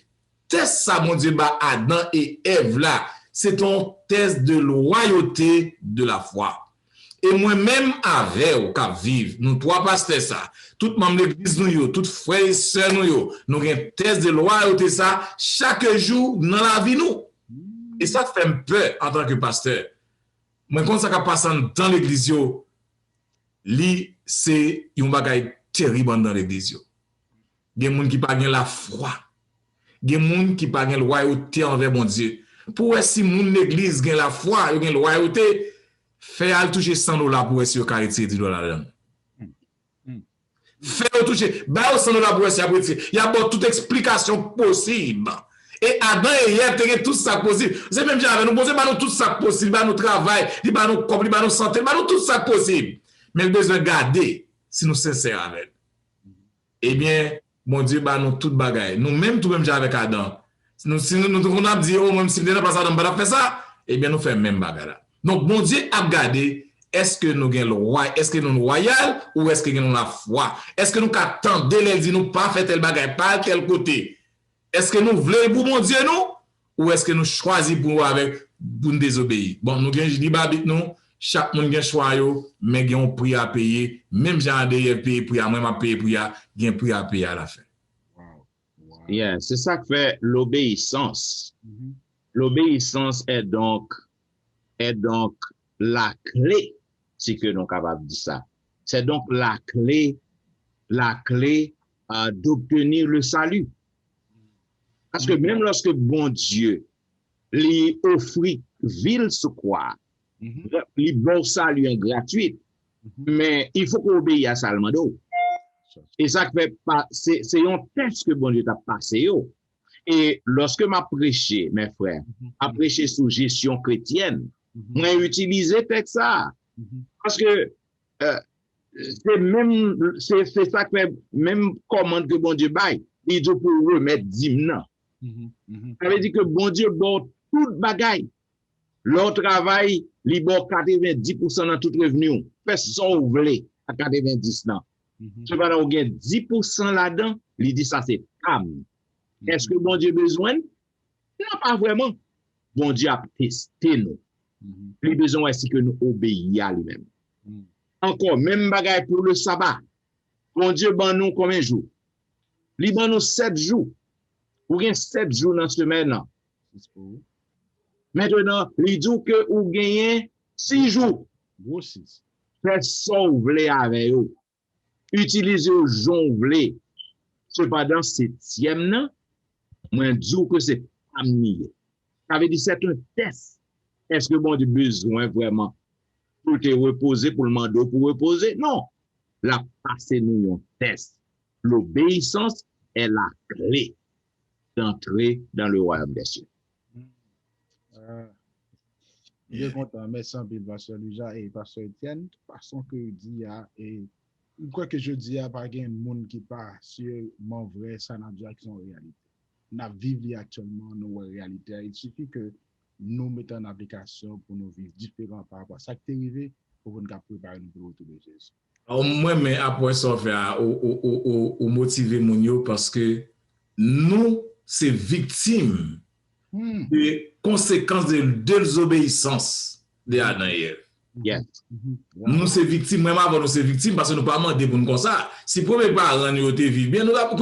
Test ça, mon Dieu, bah Adam et Ève là, c'est un test de loyauté de la foi. Et moi-même avec au cap vivre, nous trois pasteurs ça, tout membre de l'église nous, tout frères et sœurs nous avons un test de loyauté ça chaque jour dans la vie nous. Et ça fait peur en tant que pasteur. Moi quand ça passe dans l'église yo, c'est un bagage terrible dans l'église yo. Il y a des gens qui pas la foi. Il y a des gens qui pas la loyauté envers mon Dieu. Pour si moun l'église gagne la foi, il gagne la loyauté, fait al toucher $100 pour essayer de retirer $10 là. Fait toucher, bah $100 pour essayer de retirer. Il y a toute explication possible. Et Adam et Ève te tout ça possible. C'est même j'avais nous poser nous tout ça possible, bah nous travail, bah nous compris, bah nous santé, bah nous tout ça possible. Mais le besoin de garder si nous sincères avec. Eh bien, mon Dieu, bah nous tout bagaille. Nous même tout même avec Adam. Si nous a dit, oh, même si nous n'avons pas ça, nous pas faire ça, eh bien, nous faisons même bagarre là. Donc, mon Dieu a regardé, est-ce que nous avons le roi, est-ce que nous sommes royal ou est-ce que nous avons la foi? Est-ce que nous attendons, les dit, nous pas faire tel bagaille, pas tel côté? Est-ce que nous voulons pour mon Dieu, nous? Ou est-ce que nous choisissons pour nous désobéir? Bon, nous avons dit, nous, chaque monde a un choix, mais il y a un prix à payer. Même j'ai un payer prix à même à payer prix à, il y a un prix à payer à la fin. Yeah, c'est ça que fait l'obéissance. L'obéissance est donc la clé, si que nous sommes capables de dire ça. C'est donc la clé d'obtenir le salut. Parce que même lorsque bon Dieu lui offre ville sous quoi, lui bon salut gratuit, mais il faut qu'on obéisse à Salmando. Et ça fait pas, c'est un test que bon Dieu t'a passé. Et lorsque m'a prêché, mes frères, a prêché sous gestion chrétienne, moi utilisé texte ça. Parce que c'est ça que fait même commande que bon Dieu baille, il dit pour remettre d'hymne. Ça veut dire que bon Dieu bon tout bagaille. Leur travail, il bon 90% dans tout revenu. Fais ça ou voulez à 90%. Cependant, on gagne 10% là-dedans, il dit ça c'est calme. Est-ce que bon Dieu a besoin? Non, pas vraiment. Bon Dieu a testé nous. Il besoin aussi que nous obéissions à lui-même. Encore, même bagaille pour le sabbat. Bon Dieu ban nous combien de jours? Il ban nous 7 jours. Ou gagne 7 jours dans la semaine. Maintenant, il dit que vous gagnez 6 jours. Faites ça ou voulez avec eux. Utilisez au jonglé. Cependant, septième, non, moi, je dis que c'est amené. Ça veut dire c'est un test. Est-ce que bon, du besoin vraiment pour te reposer, pour le mandat, pour reposer? Non. La passer nous un test. L'obéissance est la clé d'entrer dans le royaume des cieux. Je suis content. Merci un peu, Pasteur Luja et Pasteur Etienne. Façon que je dis, et quoi que je dis, il n'y a pas de monde qui part sur mon vrai, ça n'a déjà qu'une réalité. Nous vivons actuellement nos réalités. Il suffit que nous mettons en application pour nous vivre différents par rapport à ça qui est arrivé pour nous préparer pour le retour de Jésus. Moi, mais après ça, on motiver mon parce que nous, c'est victimes des conséquences de désobéissance de Adam et Ève. Yes. Nous, c'est victimes, même avant nous, c'est victimes parce que nous ne pouvons pas demander pour nous comme ça. Si le premier parent nous vivre bien, nous allons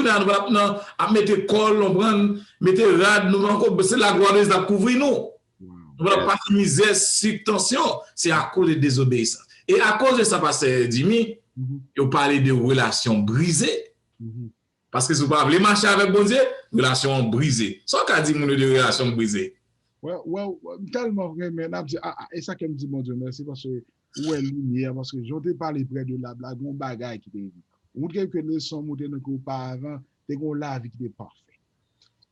mettre col, on prend, mettre rad, nous allons, c'est la gloire de couvrir nous. Nous allons pas de misère, subtension, c'est à cause de désobéissance. Et à cause de ça, Pasteur Jimmy, il parlait de relations brisées. Parce que si vous parlez marcher avec bon Dieu, relations brisées. Sans qu'à dire de relations brisées. Tellement vrai, mais et ça que me dit mon Dieu, merci parce que ouais lumière parce que j'en ai parlé près de la blague, on bagaille qui était. On dit que les sons montés auparavant, t'es gon la vie qui est parfait.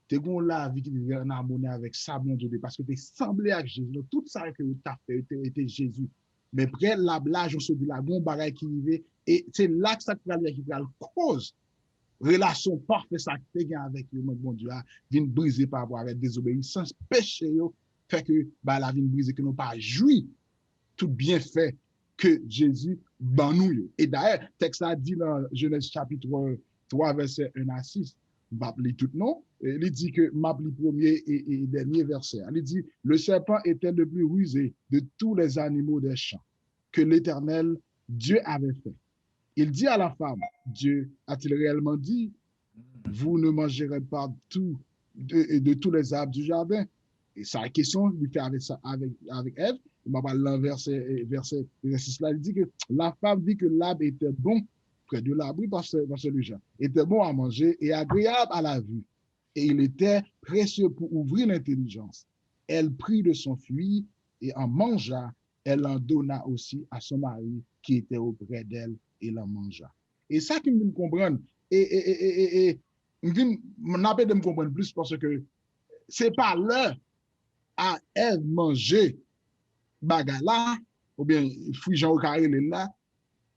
T'es gon la vie qui est en harmonie avec ça mon Dieu parce que t'es semblé avec Jésus. Donc, tout ça que tu as fait était Jésus. Mais près la blague, on se dit la gon bagaille qui vivait et c'est là que ça qui va cause relation parfaite ça qui avec le bon Dieu vient briser par rapport avec désobéissance péché fait que la vie brisée, que nous pas joui tout bien fait que Jésus ban nous. Et d'ailleurs, texte a dit dans Genèse chapitre 3, verset 1 à 6, m'appelez tout non, il dit que m'appelez premier et dernier verset. Il dit, le serpent était le plus rusé de tous les animaux des champs que l'Éternel Dieu avait fait. Il dit à la femme, Dieu a-t-il réellement dit, vous ne mangerez pas de tous les arbres du jardin? Et sa question, il fait avec Ève. Il m'a parlé dans verset 6 là, il dit que la femme dit que l'arbre était bon, près de l'arbre, parce que le genre était bon à manger et agréable à la vue. Et il était précieux pour ouvrir l'intelligence. Elle prit de son fruit et en mangea. Elle en donna aussi à son mari qui était auprès d'elle et l'en mangea. Et ça qui me comprend, et n'a pas de me comprendre plus parce que c'est pas l'heure à elle manger bagala, ou bien fruit Jean carré là,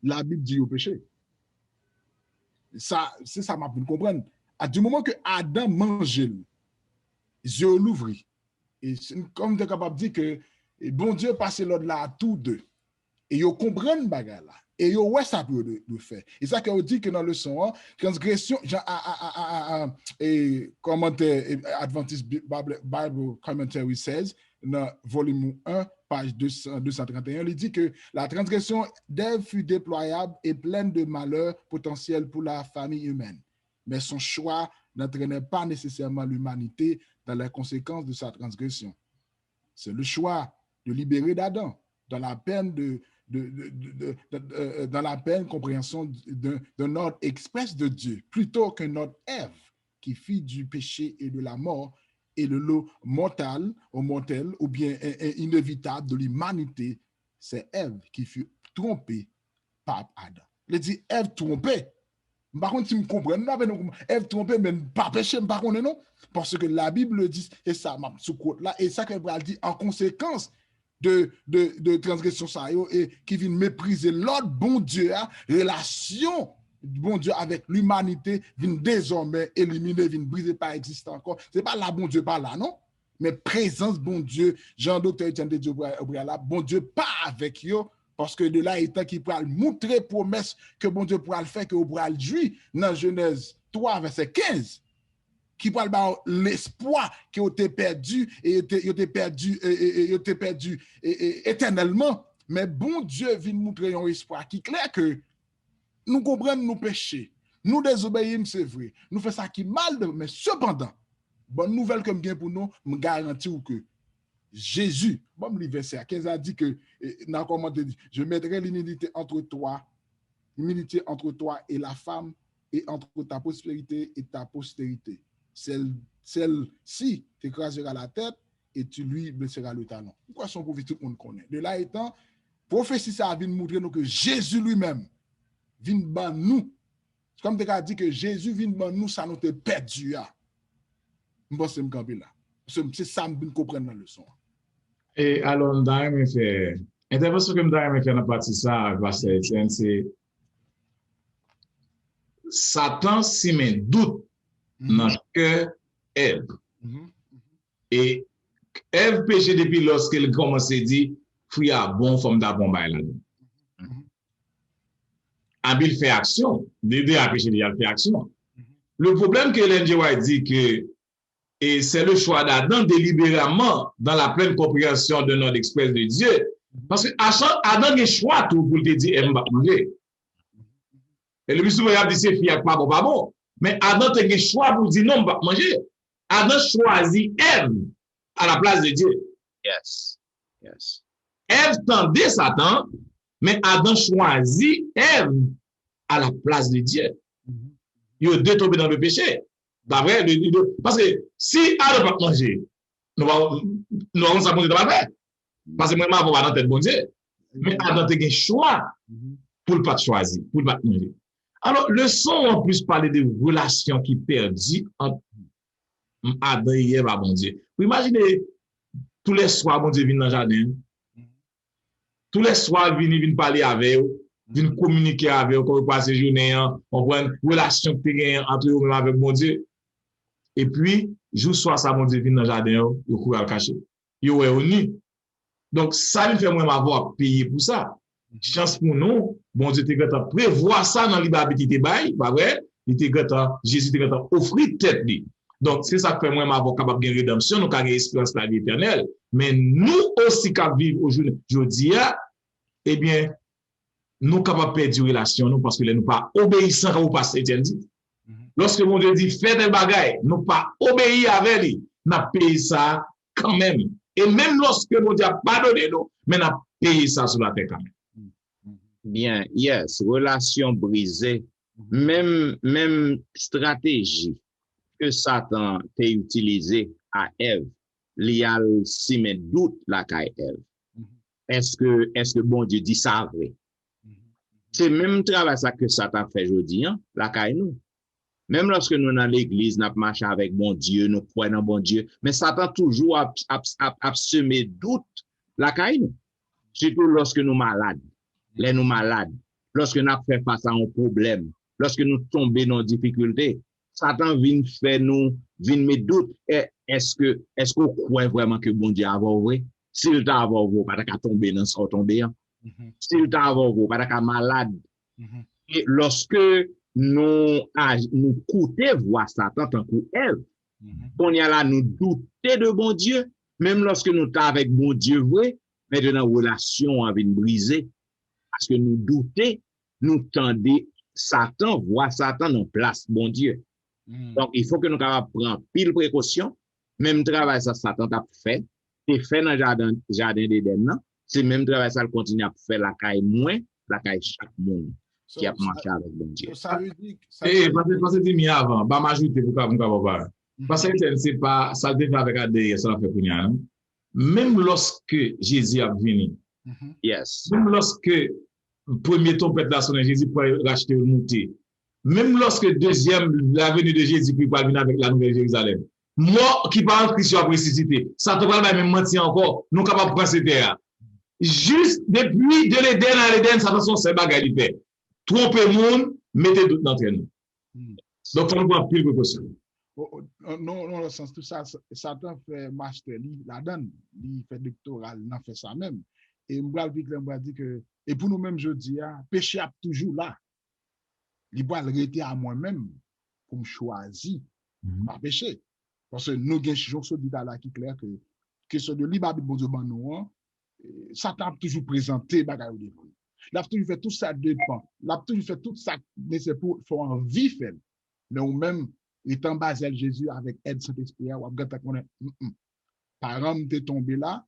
la Bible dit au péché. Ça, c'est ça m'a pu comprendre. À du moment que Adam mangeait, Dieu l'ouvrit. Et comme tu es capable de dire que bon Dieu passe l'ordre là à tous deux. Et ils comprennent bagala. Et ils ouais ça peut le faire. Et ça qu'on dit que dans le son, transgression, et commentaire Adventist Bible Commentary says, dans volume 1, page 231, il dit que la transgression d'Ève fut déployable et pleine de malheurs potentiels pour la famille humaine. Mais son choix n'entraînait pas nécessairement l'humanité dans les conséquences de sa transgression. C'est le choix de libérer d'Adam dans la peine dans la pleine compréhension d'un ordre express de Dieu, plutôt qu'un ordre Ève qui fit du péché et de la mort et le lot mortel ou bien inévitable de l'humanité. C'est Ève qui fut trompée par Adam. Il dit Ève trompée. Par contre, si vous comprenez, Ève trompée, mais pas péché, par contre, non. Parce que la Bible dit, et ça, sous côte là, et ça qu'elle dit en conséquence de transgression ça et qui vient mépriser l'ordre bon Dieu, relation bon Dieu avec l'humanité vient désormais éliminer, vient briser, pas exister encore. C'est pas là bon Dieu pas là, non? Mais présence bon Dieu, Jean-Docteur Etienne de Dieu là, bon Dieu pas avec eux, parce que de là étant qui pourra montrer promesse que bon Dieu pourra le faire, que vous pourra le jouir dans Genèse 3 verset 15. Qui parle de l'espoir qui a été perdu et été perdu éternellement. Mais bon Dieu vient nous montrer un espoir qui est clair que nous comprenons nos péchés, nous désobéissons, c'est vrai, nous faisons ça qui mal, mais cependant, bonne nouvelle que je gagne pour nous, je garantis que Jésus, bon, le verset 15 a dit que, je mettrai l'immunité entre toi et la femme, et entre ta prospérité et ta postérité. Celle-ci t'écrasera la tête et tu lui blesseras le talon. Pourquoi son prophète tout le monde connaît? De là étant, prophétie ça vient montrer nous que Jésus lui-même vient ban nous. Comme tu as dit que Jésus vient ban nous, ça nous a perdu. Je pense que c'est là. C'est ça que je comprends dans la leçon. Et alors, je fait intervention que je fais dans la partie ça, c'est Satan s'y met doute dans que Ève. Et Ève péché depuis lorsqu'elle commence à dire fruit à bon forme d'abon bail là. Il fait action, Dédé a péché, il fait action. Le problème que Ellen G. White dit que et c'est le choix d'Adam délibérément dans la pleine compréhension de notre express de Dieu. Parce que Adam a un choix tout pour te dire Ève va manger. Et le plus souvent, il a dit c'est fier pas bon, pas bon. Mais Adam a un choix pour dire non, on va manger. Adam choisit Ève à la place de Dieu. Yes. Yes. Ève tendait Satan, mais Adam choisit Ève à la place de Dieu. Il a deux tombés dans le péché. D'après, parce que si Adam va manger, nous allons s'abonner dans la paix. Parce que moi, je vais avoir dans tête bon Dieu. Mais Adam a un choix pour ne pas choisir, pour ne pas manger. Alors, le son en plus parler de relations qui perdues entre Adam et Ève à bon Dieu. Vous imaginez, tous les soirs, bon Dieu vient dans le jardin. Tous les soirs, il vient parler avec eux, vient communiquer avec eux, comme passer journée, on voit une relation entre eux avec bon Dieu. Et puis, jour soir, ça, bon Dieu vient dans le jardin, il court à le cacher. yo ouais nu. Donc, ça me fait moi m'avoir payé pour ça. Chance pour nous, bon Dieu te gata prévoir ça dans l'ibabiti te bail, pas vrai? Il te gata, Jésus te gata offrir tête li. Donc, c'est ça que fait moi m'avoir capable de rédemption, nous avons espérance la vie éternelle. Mais nous aussi qui vivons aujourd'hui, eh bien, nous capables de perdre une relation, nous, parce que nous pas obéissants quand vous passez éternité. Lorsque mon Dieu dit, faites des bagailles, nous pas obéir avec lui, nous payons ça quand même. Et même lorsque mon Dieu a pardonné nous, mais nous payons ça sur la terre quand même. Bien, yes, relation brisée, même stratégie que Satan t'a utilisé à Ève, il y a si mais doute la caille Ève. Est-ce que bon Dieu dit ça vrai? C'est même travail ça que Satan fait aujourd'hui, hein, la caille nous. Même lorsque nous dans l'église, nous marchons avec bon Dieu, nous croyons en bon Dieu, mais Satan toujours a semé doute la caille nous. Surtout lorsque nous malades. Nous malades, lorsque nous fait face à un problème, lorsque nous tombons dans une difficulté, Satan vient faire nous, vient me doute, est-ce qu'on croit vraiment que bon Dieu a vrai? S'il t'a avoir vrai, pas qu'à tomber dans ce qu'on tombe. S'il t'a avoir vrai, pas qu'à malade. Et lorsque nous coûtons voir Satan tant qu'elle, on y a là, nous douter de bon Dieu, même lorsque nous sommes avec bon Dieu vrai, maintenant, relation a brisée. Parce que nous doutons, nous tendons Satan, voir Satan en place, bon Dieu. Donc, il faut que nous prenions pile précaution. Même travail, ça, Satan a fait. C'est fait dans le jardin d'Éden. C'est même travail, ça, il continue à faire la caille moins, la caille chaque monde qui a marché avec bon Dieu. Ça veut dire parce que tu mis avant, bah, m'ajouter pour qu'on va parce que c'est pas, ça le fait avec ADN, ça l'a fait pour nous. Même lorsque Jésus a venu, yes. Même lorsque le premier trompette là sonné, Jésus pour racheter le monté. Même lorsque deuxième, la venue de Jésus qui va venir avec la nouvelle Jérusalem. Moi qui parle de Christ après ressuscité, ça te parle même mentir encore, nous capables de penser terre. Juste depuis de l'Éden à l'Éden, ça façon c'est bagaille du père. Tromper le monde, mettez doute dans nous. Donc, il faut prendre plus de précautions. Non, dans le sens tout ça, Satan fait master, la donne, il fait doctoral, il fait ça même. Et moi, je dis que, et pour nous-mêmes, je dis, péché a toujours là. Il doit arrêter à moi-même pour me choisir, pas péché. Parce que nous avons toujours ce dit-là qui est clair que ce de l'Ibabit, bon Dieu, Satan a toujours présenté bagaille au début. Il a toujours fait tout ça dépend. Il a toujours fait tout ça nécessaire pour faire envie faire. Mais ou même, étant basé à Jésus avec aide Saint-Esprit, ou à parents m'étaient tombés là,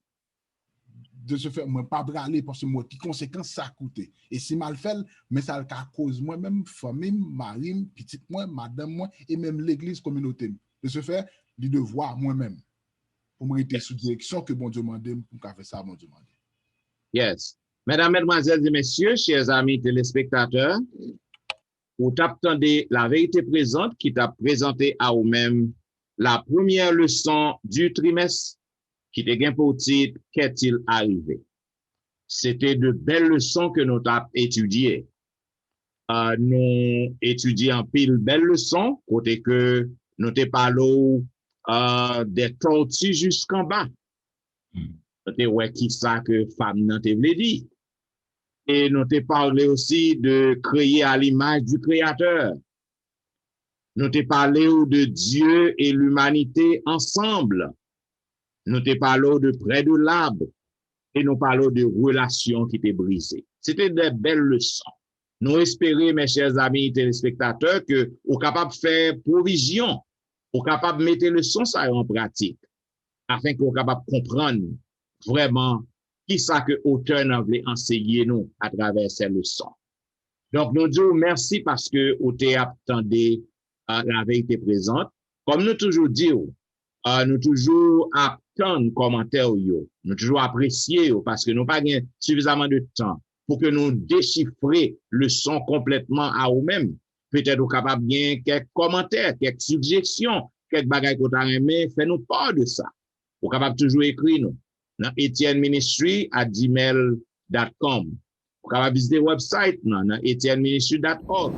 de se faire, moi, pas braler parce que moi, qui conséquence ça a coûté. Et si mal fait, mais ça a cause moi-même, famille, mari, petite moi, madame moi, et même l'église communauté. De se faire, du devoir moi-même, pour me rester sous direction que bon Dieu m'a demandé, pour faire ça, bon Dieu m'a dit. Yes. Mesdames, Mesdemoiselles et Messieurs, chers amis téléspectateurs, vous t'attendez la vérité présente qui t'a présenté à vous-même la première leçon du trimestre qui te gagne pour titre « Qu'est-il arrivé ?» C'était de belles leçons que nous avons étudiées. Nous étudions pile belles leçons, côté que nous te parlons des tortues jusqu'en bas. Nous te ouais qui ça que femme n'a te voulu dire. Et nous te parlé aussi de créer à l'image du Créateur. Nous te parlé de Dieu et l'humanité ensemble. Nous te parlons de près de l'arbre et nous parlons de relations qui étaient brisées. C'était des belles leçons. Nous espérons, mes chers amis téléspectateurs, que vous êtes capables de faire provision, vous êtes capables de mettre le son ça en pratique, afin que vous êtes capables de comprendre vraiment qui ça que l'auteur nous voulait enseigner nous à travers ces leçons. Donc, nous disons merci parce que vous attendez la vérité présente. Comme nous toujours disons, nous toujours attendons commentaires, nous toujours apprécier parce que nous n'avons pas suffisamment de temps pour que nous déchiffrions le son complètement à nous-mêmes. Peut-être nous capables de bien quelques commentaires, quelques suggestions, quelques bagages qu'on a aimé, faites-nous part de ça. Vous capable toujours écrire nous dans etienneministry@gmail.com. Vous capable visiter le website dans etienneministry.org.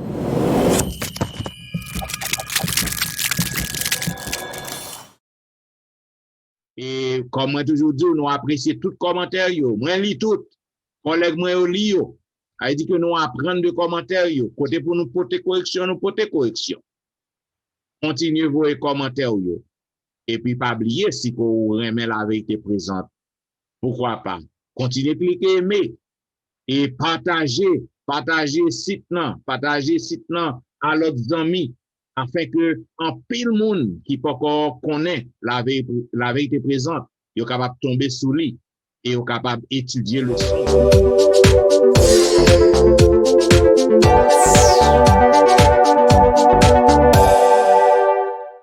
Et comme moi toujours dit, nous apprécions tout commentaire yo. Moi lis tout. Collègue moi yo lis yo. A dit que nous apprenons de commentaires yo. Côté pour nous porter correction, nous porter correction. Continuez vos commentaires yo. Et puis pas oublier si vous remet la vérité présente. Pourquoi pas? Continuez cliquer aimer et partager site nan à leurs amis afin que en pile monde qui pas encore connaît la vérité présente, yo capable tomber sous lui et yo capable étudier le son.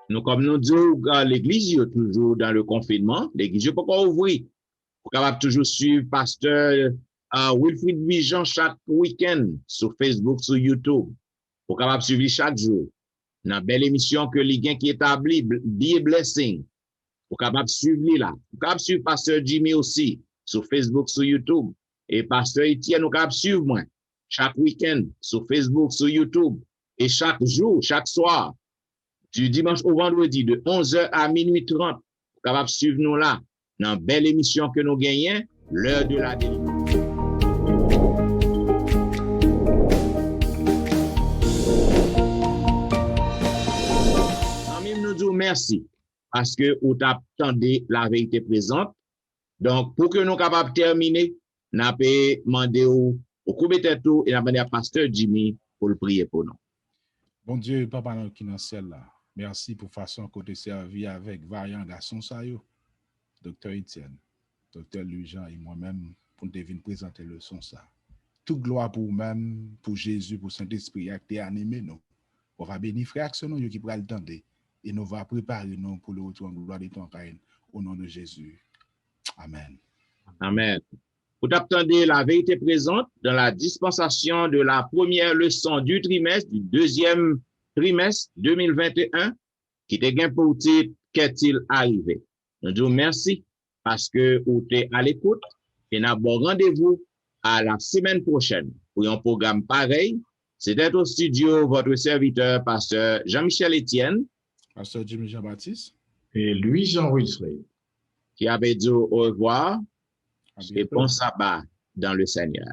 Nous comme nous disons l'église est toujours dans le confinement, l'église n'est pas encore ouverte. Vous capable toujours suivre pasteur Wilfrid Bijan chaque week-end sur Facebook, sur YouTube. Vous capable suivre chaque jour. Dans belle émission que les gains qui établit, Be a Blessing. Vous capable suivre là. Vous capable suivre pasteur Jimmy aussi sur Facebook, sur YouTube. Et pasteur Etienne, vous capable suivre moi chaque week-end sur Facebook, sur YouTube. Et chaque jour, chaque soir, du dimanche au vendredi, de 11h à minuit 30, vous capable suivre nous là. Dans belle émission que nous gagnons, l'heure de la délivrance. Nous disons merci parce que vous attendez la vérité présente. Donc, pour que nous soyons capables de terminer, nous avons demandé au coupé tête et nous avons demandé à pasteur Jimmy pour le prier pour nous. Bon Dieu, Papa qui est dans le ciel là, merci pour façon que tu servi avec variant garçon ça yo. Docteur Etienne, Docteur Louis-Jean et moi-même pour te venir présenter le son ça. Toute gloire pour vous-même, pour Jésus, pour Saint-Esprit, qui a animé nous. On va bénir frère nous qui pourra le tendre et nous va préparer nous pour le retour en gloire de ton Père au nom de Jésus. Amen. Amen. Vous attendez la vérité présente dans la dispensation de la première leçon du trimestre, du deuxième trimestre 2021, qui te gain pour titre qu'est-il arrivé? Nous disons merci parce que vous êtes à l'écoute et nous avons rendez-vous à la semaine prochaine pour un programme pareil. C'était au studio votre serviteur, pasteur Jean-Michel Etienne, pasteur Jimmy Jean-Baptiste et Louis-Jean Wilfrid, qui avait dit au revoir et bon sabbat dans le Seigneur.